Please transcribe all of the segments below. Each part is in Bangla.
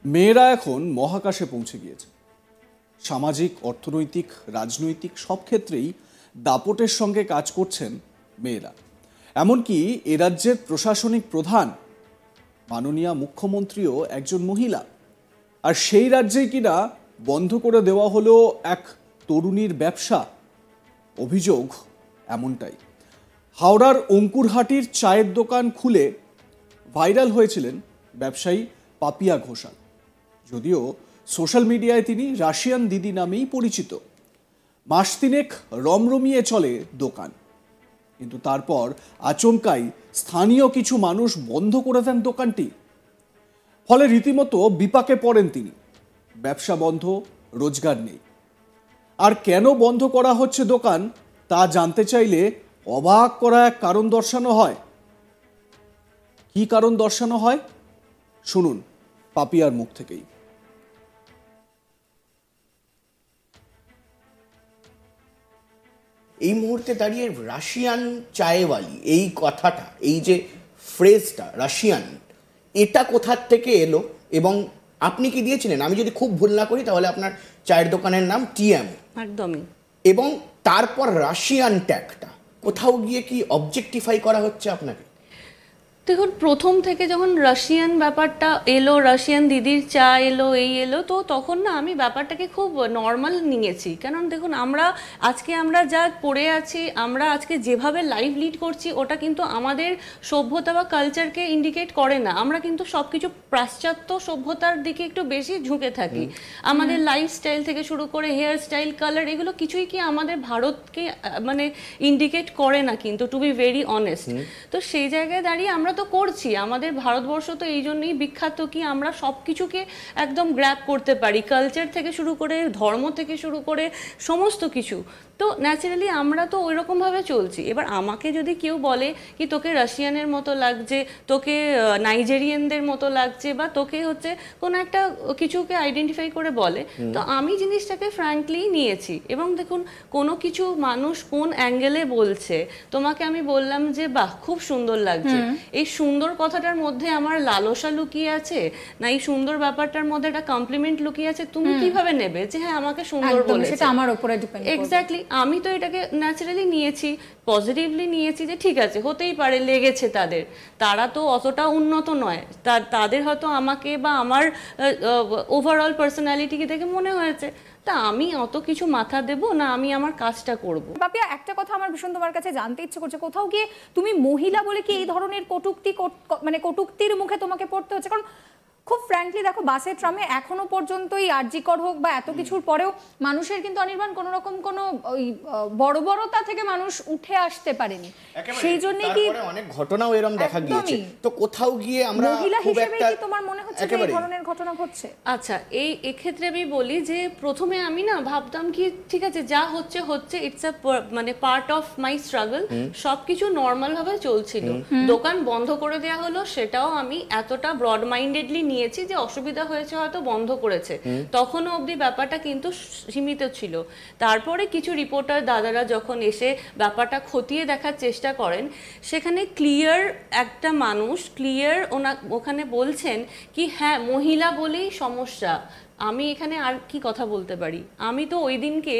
মেয়েরা এখন মহাকাশে পৌঁছে গিয়েছে। সামাজিক, অর্থনৈতিক, রাজনৈতিক সব ক্ষেত্রেই দাপটের সঙ্গে কাজ করছেন মেয়েরা। এমনকি এ রাজ্যের প্রশাসনিক প্রধান মাননীয় মুখ্যমন্ত্রীও একজন মহিলা। আর সেই রাজ্যেই কিনা বন্ধ করে দেওয়া হলো এক তরুণীর ব্যবসা। অভিযোগ এমনটাই। হাওড়ার অঙ্কুরহাটির চায়ের দোকান খুলে ভাইরাল হয়েছিলেন ব্যবসায়ী পাপিয়া ঘোষাল। যদিও সোশ্যাল মিডিয়ায় তিনি রাশিয়ান দিদি নামেই পরিচিত। মাস তিনেক রমরমিয়ে চলে দোকান, কিন্তু তারপর আচমকাই স্থানীয় কিছু মানুষ বন্ধ করে দেন দোকানটি। ফলে রীতিমতো বিপাকে পড়েন তিনি। ব্যবসা বন্ধ, রোজগার নেই। আর কেন বন্ধ করা হচ্ছে দোকান তা জানতে চাইলে অবাক করা এক কারণ দর্শানো হয়। কি কারণ দর্শানো হয় শুনুন পাপিয়ার মুখ থেকেই। এই মুহূর্তে দাঁড়িয়ে রাশিয়ান চায়ওয়ালি, এই কথাটা, এই যে ফ্রেজটা রাশিয়ান, এটা কোথার থেকে এলো এবং আপনি কি দিয়েছিলেন? আমি যদি খুব ভুল না করি তাহলে আপনার চায়ের দোকানের নাম টিএম। একদমই। এবং তারপর রাশিয়ান ট্যাগটা কোথাও গিয়ে কি অবজেক্টিফাই করা হচ্ছে আপনাকে? দেখুন, প্রথম থেকে যখন রাশিয়ান ব্যাপারটা এলো, রাশিয়ান দিদির চা এলো, এই এলো, তো তখন না আমি ব্যাপারটাকে খুব নর্মাল নিয়েছি। কারণ দেখুন, আমরা যা পড়ে আছি, আমরা আজকে যেভাবে লাইফ লিড করছি, ওটা কিন্তু আমাদের সভ্যতা বা কালচারকে ইন্ডিকেট করে না। আমরা কিন্তু সব কিছু পাশ্চাত্য সভ্যতার দিকে একটু বেশি ঝুঁকে থাকি। আমাদের লাইফস্টাইল থেকে শুরু করে হেয়ার স্টাইল, কালার, এগুলো কিছুই কি আমাদের ভারতকে মানে ইন্ডিকেট করে না কিন্তু, টু বি ভেরি অনেস্ট। তো সেই জায়গায় দাঁড়িয়ে আমরা তো করছি। আমাদের ভারতবর্ষ তো এই জন্যই বিখ্যাত কি আমরা সব কিছুকে একদম গ্র্যাব করতে পারি, কালচার থেকে শুরু করে ধর্ম থেকে শুরু করে সমস্ত কিছু। তো ন্যাচারালি আমরা তো ওই রকমভাবে চলছি। এবার আমাকে যদি কেউ বলে কি তোকে রাশিয়ানের মতো লাগছে, তোকে নাইজেরিয়ানদের মতো লাগছে, বা তোকে হচ্ছে কোনো একটা কিছুকে আইডেন্টিফাই করে বলে, তো আমি জিনিসটাকে ফ্র্যাঙ্কলি নিয়েছি। এবং দেখুন, কোনো কিছু মানুষ কোন অ্যাঙ্গেলে বলছে, তোমাকে আমি বললাম যে বাহ খুব সুন্দর লাগছে, এই সুন্দর কথাটার মধ্যে আমার লালসা লুকিয়ে আছে না এই সুন্দর ব্যাপারটার মধ্যে একটা কমপ্লিমেন্ট লুকিয়ে আছে, তুমি কিভাবে নেবে যে হ্যাঁ আমাকে সুন্দর বলেছে? সেটা আমার উপরে ডিপেন্ড করবে। এক্স্যাক্টলি। আমি তো এটাকে ন্যাচারালি নিয়েছি, পজিটিভলি নিয়েছি যে ঠিক আছে, হতেই পারে লেগেছে তাদের, তারা তো অতটা উন্নত নয়, তাদের হয়তো আমাকে বা আমার ওভারঅল পার্সোনালিটিকে দেখে মনে হয়েছে, তা আমি অত কিছু মাথা দেব না, আমি আমার কাজটা করব। পাপিয়া, একটা কথা আমার ভীষণ তোমার কাছে জানতে ইচ্ছে করছে, কোথাও গিয়ে তুমি মহিলা বলে কি এই ধরনের কটূক্তির মুখে তোমাকে পড়তে হচ্ছে? কারণ খুব ফ্র্যাঙ্কলি দেখো, বাসে ট্রামে এখনো পর্যন্ত এই আরজিকর হোক বা এত কিছুর পরেও মানুষের কিন্তু অনির্বাণ কোনো রকম কোনো ওই বড়তা থেকে মানুষ উঠে আসতে পারেনি। সেই জন্য কি অনেক ঘটনাও এরকম দেখা গিয়েছে, তো কোথাও গিয়ে আমরা মহিলা হিসেবে কি তোমার মনে হচ্ছে যে এই ধরনের ঘটনা ঘটছে? আচ্ছা, এই ক্ষেত্রে আমি বলি যে প্রথমে আমি না ভাবতাম কি ঠিক আছে যা হচ্ছে হচ্ছে, ইটস আ মানে পার্ট অফ মাই স্ট্রাগল, সবকিছু নর্মাল ভাবে চলছিল। দোকান বন্ধ করে দেওয়া হলো, সেটাও আমি এতটা ব্রড মাইন্ডেডলি নিয়েছি যে অসুবিধা হয়েছে হয়তো বন্ধ করেছে, তখনও অবধি ব্যাপারটা কিন্তু সীমিত ছিল। তারপরে কিছু রিপোর্টার দাদারা যখন এসে ব্যাপারটা খতিয়ে দেখার চেষ্টা করেন, সেখানে ক্লিয়ার একটা মানুষ ওখানে বলছেন কি হ্যাঁ মহিলা বলেই সমস্যা। আমি এখানে আর কি কথা বলতে পারি? আমি তো ওই দিনকে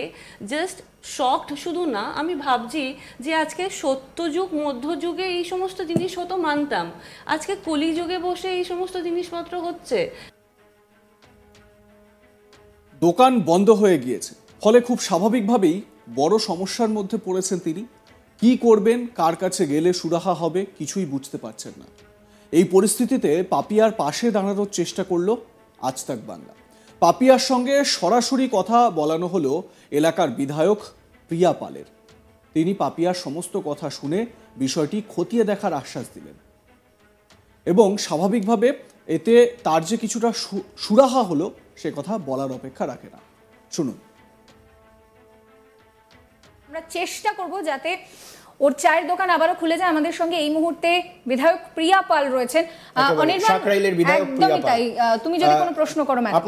জাস্ট শকড, শুধু না আমি ভাবছি যে আজকে সত্যযুগ মধ্যযুগে এই সমস্ত জিনিস হতো মানতাম, আজকে কলিযুগে বসে এই সমস্ত জিনিসপত্র হচ্ছে। দোকান বন্ধ হয়ে গিয়েছে, ফলে খুব স্বাভাবিকভাবেই বড় সমস্যার মধ্যে পড়েছেন তিনি। কি করবেন, কার কাছে গেলে সুরাহা হবে, কিছুই বুঝতে পারছেন না। এই পরিস্থিতিতে পাপিয়ার পাশে দাঁড়ানোর চেষ্টা করলো আজ তাক বাংলা। পাপিয়ার সঙ্গে সরাসরি কথা বলানো হলো এলাকার বিধায়ক প্রিয়া পালের। তিনি পাপিয়ার সমস্ত কথা শুনে বিষয়টি খতিয়ে দেখার আশ্বাস দিলেন এবং স্বাভাবিকভাবে এতে তার যে কিছুটা সুরাহা হলো সে কথা বলার অপেক্ষা রাখে না। শুনুন। আমরা চেষ্টা করব যাতে ওর চায়ের দোকান আবারও খুলে যায়। আমাদের সঙ্গে এই মুহূর্তে বিধায়ক প্রিয়া পাল রয়েছেন। তুমি যদি কোনো প্রশ্ন করো ম্যাডাম।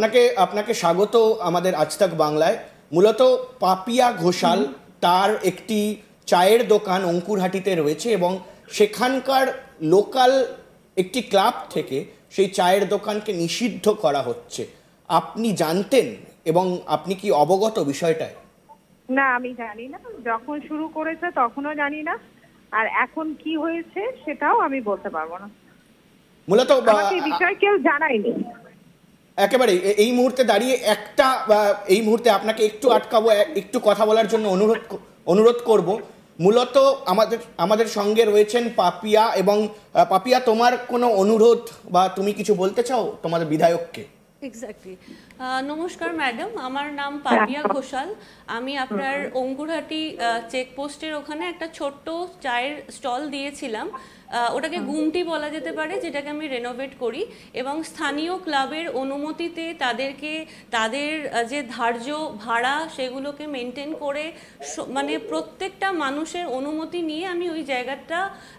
আপনাকে স্বাগত আমাদের আজ তাক বাংলায়। মূলত পাপিয়া ঘোষাল, তার একটি চায়ের দোকান অঙ্কুরহাটিতে রয়েছে এবং সেখানকার লোকাল একটি ক্লাব থেকে সেই চায়ের দোকানকে নিষিদ্ধ করা হচ্ছে, আপনি জানতেন এবং আপনি কি অবগত বিষয়টায়? না, আমি জানি না। যখন শুরু করেছে তখনও জানি না, আর এখন কি হয়েছে সেটাও আমি বলতে পারবো না। মূলত আমাকে এই বিষয়ে কেউ জানায়নি। একেবারে এই মুহূর্তে দাঁড়িয়ে এই মুহূর্তে আপনাকে একটু আটকাবো, একটু কথা বলার জন্য অনুরোধ করব। মূলত আমাদের সঙ্গে রয়েছেন পাপিয়া, এবং পাপিয়া, তোমার কোনো অনুরোধ বা তুমি কিছু বলতে চাও তোমাদের বিধায়ককে? এক্স্যাক্টলি। নমস্কার ম্যাডাম, আমার নাম পাপিয়া ঘোষাল। আমি আপনার অঙ্কুরহাটি চেকপোস্টের ওখানে একটা ছোট্ট চায়ের স্টল দিয়েছিলাম। ওটাকে গুমটি বলা যেতে পারে, যেটাকে আমি রেনোভেট করি, এবং স্থানীয় ক্লাবের অনুমতিতে তাদেরকে তাদের যে ধার্য ভাড়া সেগুলোকে মেনটেন করে, মানে প্রত্যেকটা মানুষের অনুমতি নিয়ে আমি ওই জায়গাটা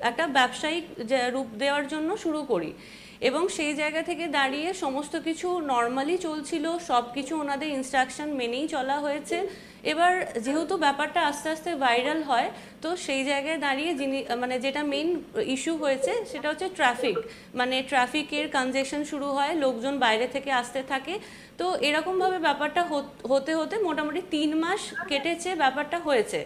একটা ব্যবসায়িক রূপ দেওয়ার জন্য শুরু করি। এবং সেই জায়গা থেকে দাঁড়িয়ে সমস্ত কিছু নর্মালি চলছিল, সব কিছু ওনাদের ইনস্ট্রাকশন মেনেই চলা হয়েছে। এবার যেহেতু ব্যাপারটা আস্তে আস্তে ভাইরাল হয়, তো সেই জায়গায় দাঁড়িয়ে মানে যেটা মেইন ইস্যু হয়েছে সেটা হচ্ছে ট্রাফিক, মানে ট্রাফিকের কনজেশন শুরু হয়, লোকজন বাইরে থেকে আসতে থাকে। তো এরকমভাবে ব্যাপারটা হতে হতে মোটামুটি 3 মাস কেটেছে, ব্যাপারটা হয়েছে।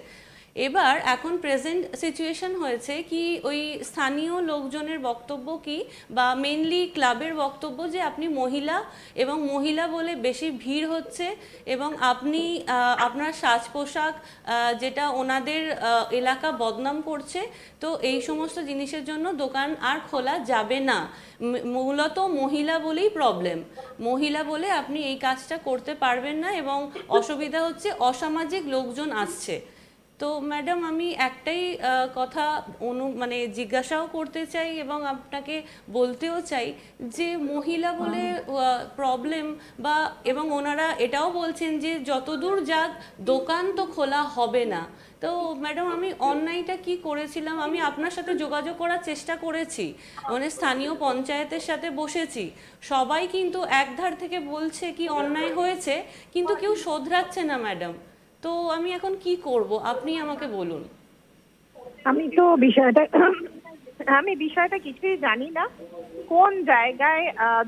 এবার এখন প্রেজেন্ট সিচুয়েশন হয়েছে কি, ওই স্থানীয় লোকজনের বক্তব্য কি, বা মেনলি ক্লাবের বক্তব্য যে আপনি মহিলা, এবং মহিলা বলে বেশি ভিড় হচ্ছে, এবং আপনি আপনার সাজ পোশাক যেটা ওনাদের এলাকা বদনাম করছে, তো এই সমস্ত জিনিসের জন্য দোকান আর খোলা যাবে না। মূলত মহিলা বলেই প্রবলেম, মহিলা বলে আপনি এই কাজটা করতে পারবেন না, এবং অসুবিধা হচ্ছে অসামাজিক লোকজন আসছে। তো ম্যাডাম, আমি একটাই কথা মানে জিজ্ঞাসাও করতে চাই এবং আপনাকে বলতেও চাই যে মহিলা বলে প্রবলেম, বা এবং ওনারা এটাও বলছেন যে যতদূর যাক দোকান তো খোলা হবে না। তো ম্যাডাম, আমি অন্যায়টা কি করেছিলাম? আমি আপনার সাথে যোগাযোগ করার চেষ্টা করেছি, মানে স্থানীয় পঞ্চায়েতের সাথে বসেছি, সবাই কিন্তু একধার থেকে বলছে কি অন্যায় হয়েছে, কিন্তু কেউ শোধরাচ্ছে না ম্যাডাম। তো আমি এখন কি করব, আপনি আমাকে বলুন। আমি বিষয়টা কিছুই জানি না। কোন জায়গায়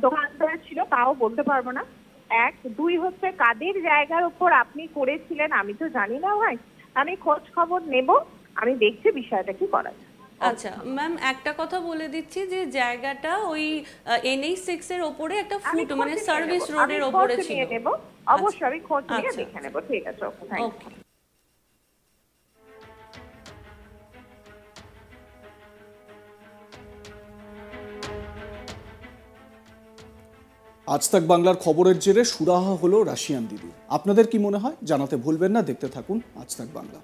দোকানদার ছিল তাও বলতে পারবো না। 1, 2 হচ্ছে কাদের জায়গার উপর আপনি করেছিলেন আমি তো জানি না ভাই। আমি খোঁজ খবর নেব, আমি দেখছি বিষয়টা কি করা যায়। আচ্ছা ম্যাম, একটা কথা বলে দিচ্ছি যে জায়গাটা ওই NH6 এর উপরে একটা ফুট, মানে সার্ভিস রোডের উপরে ছিল। অবশ্যই আমি খোঁজ নিয়ে দেখে নেব। ঠিক আছে, ওকে। আজ তাক বাংলার খবরের জেরে সুরাহা হলো রাশিয়ান দিদি। আপনাদের কি মনে হয় জানাতে ভুলবেন না। দেখতে থাকুন আজ তাক বাংলা।